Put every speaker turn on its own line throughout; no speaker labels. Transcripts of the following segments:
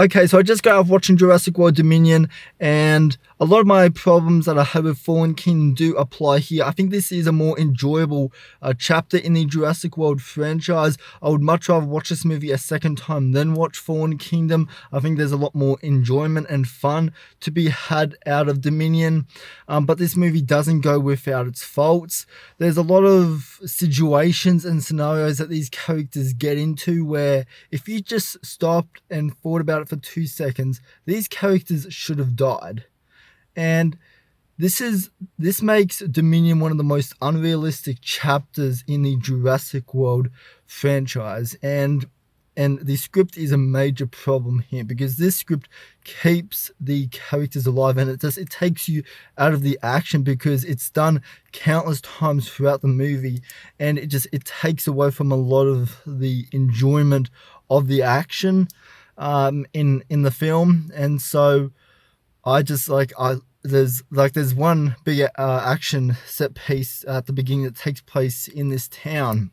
Okay, so I just got off watching Jurassic World Dominion, and a lot of my problems that I have with Fallen Kingdom do apply here. I think this is a more enjoyable chapter in the Jurassic World franchise. I would much rather watch this movie a second time than watch Fallen Kingdom. I think there's a lot more enjoyment and fun to be had out of Dominion, but this movie doesn't go without its faults. There's a lot of situations and scenarios that these characters get into where if you just stopped and thought about it for 2 seconds, these characters should have died. And this makes Dominion one of the most unrealistic chapters in the Jurassic World franchise. And the script is a major problem here because this script keeps the characters alive, and it takes you out of the action because it's done countless times throughout the movie, and it takes away from a lot of the enjoyment of the action in the film. And so there's one big action set piece at the beginning that takes place in this town.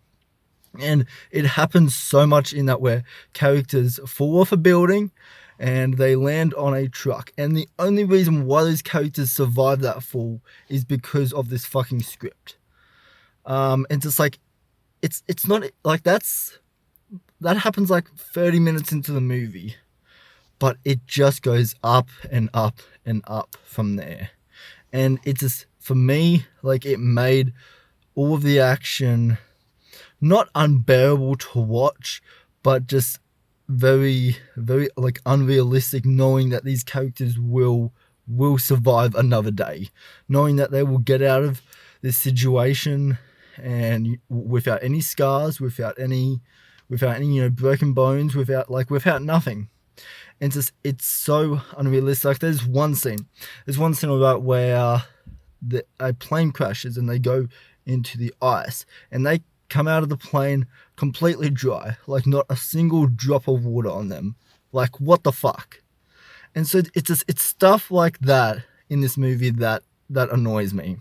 And it happens so much in that where characters fall off a building and they land on a truck. And the only reason why those characters survive that fall is because of this fucking script. And just like, it's not like that happens like 30 minutes into the movie, but it just goes up and up and up from there. And it just, for me, like, it made all of the action not unbearable to watch, but just very, very like unrealistic, knowing that these characters will survive another day, knowing that they will get out of this situation and without any scars, without any broken bones, without nothing. And it's so unrealistic. Like there's one scene about where a plane crashes and they go into the ice and they come out of the plane completely dry, like not a single drop of water on them. Like, what the fuck? And so it's stuff like that in this movie that annoys me.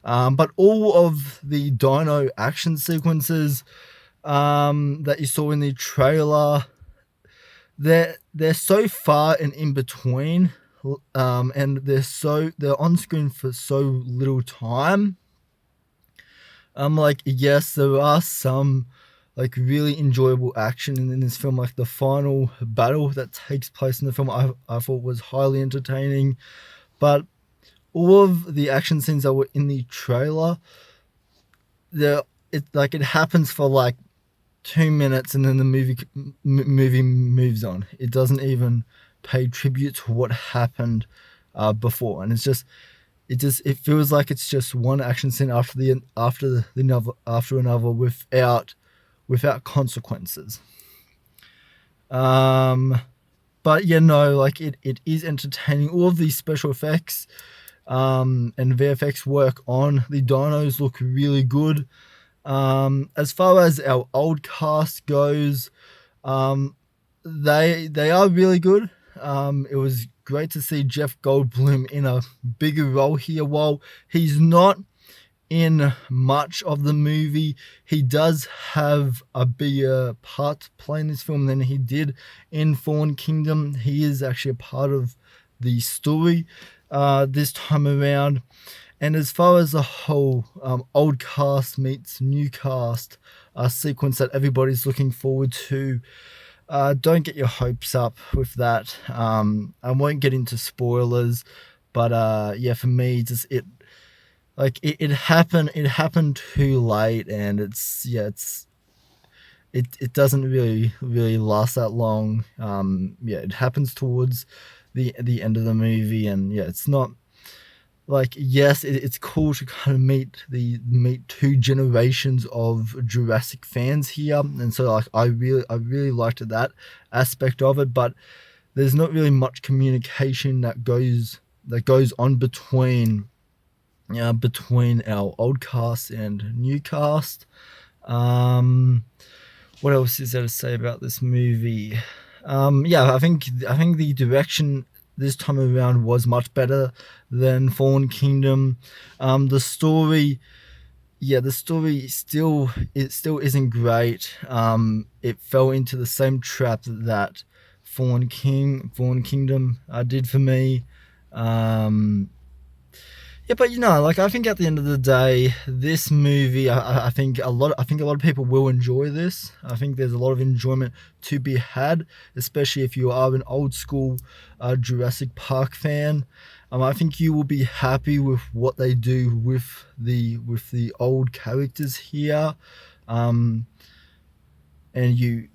But all of the dino action sequences that you saw in the trailer, they're so far and in between, and they're on screen for so little time. Like, yes, there are some like really enjoyable action in this film, like the final battle that takes place in the film I thought was highly entertaining, but all of the action scenes that were in the trailer, it happens for like 2 minutes and then the movie moves on. It doesn't even pay tribute to what happened before, and it feels like it's just one action scene after another without consequences. But yeah, no, like it is entertaining. All of these special effects and VFX work on the dinos look really good. As far as our old cast goes, they are really good. It was great to see Jeff Goldblum in a bigger role here. While he's not in much of the movie, he does have a bigger part to play in this film than he did in Fallen Kingdom. He is actually a part of the story this time around. And as far as the whole old cast meets new cast sequence that everybody's looking forward to, don't get your hopes up with that. I won't get into spoilers, but yeah, for me, it happened too late, and it doesn't really last that long. It happens towards the end of the movie, and yeah, it's not like, yes, it's cool to kind of meet two generations of Jurassic fans here, and so like I really liked that aspect of it, but there's not really much communication that goes on between our old cast and new cast. What else is there to say about this movie? I think the direction this time around was much better than Fallen Kingdom. The story still isn't great. It fell into the same trap that Fallen Kingdom did for me. Um, yeah, but like I think at the end of the day, this movie, I think I think a lot of people will enjoy this. I think there's a lot of enjoyment to be had, especially if you are an old school Jurassic Park fan. I think you will be happy with what they do with the old characters here, um, and you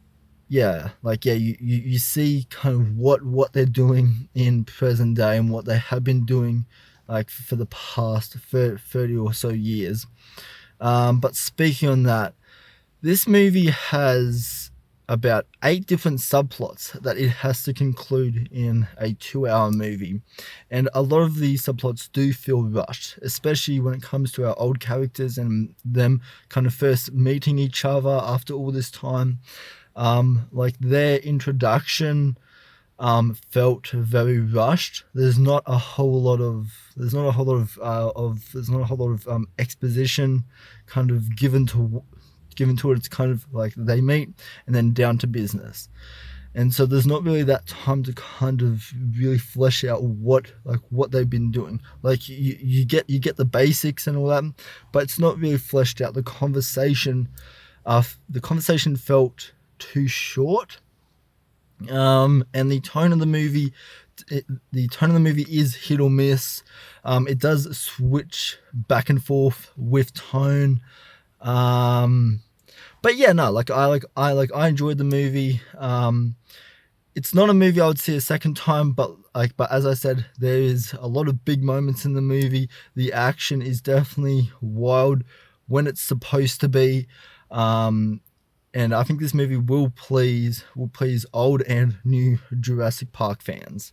see kind of what they're doing in present day and what they have been doing like for the past 30 or so years. But speaking on that, this movie has about 8 different subplots that it has to conclude in a 2-hour movie, and a lot of these subplots do feel rushed, especially when it comes to our old characters and them kind of first meeting each other after all this time. Like their introduction felt very rushed. There's not a whole lot of exposition kind of given to it. It's kind of like they meet and then down to business. And so there's not really that time to kind of really flesh out what they've been doing. Like you get the basics and all that, but it's not really fleshed out. The conversation felt too short. And the tone of the movie is hit or miss. It does switch back and forth with tone. But yeah, no, I enjoyed the movie. It's not a movie I would see a second time, but as I said, there is a lot of big moments in the movie. The action is definitely wild when it's supposed to be. And I think this movie will please old and new Jurassic Park fans.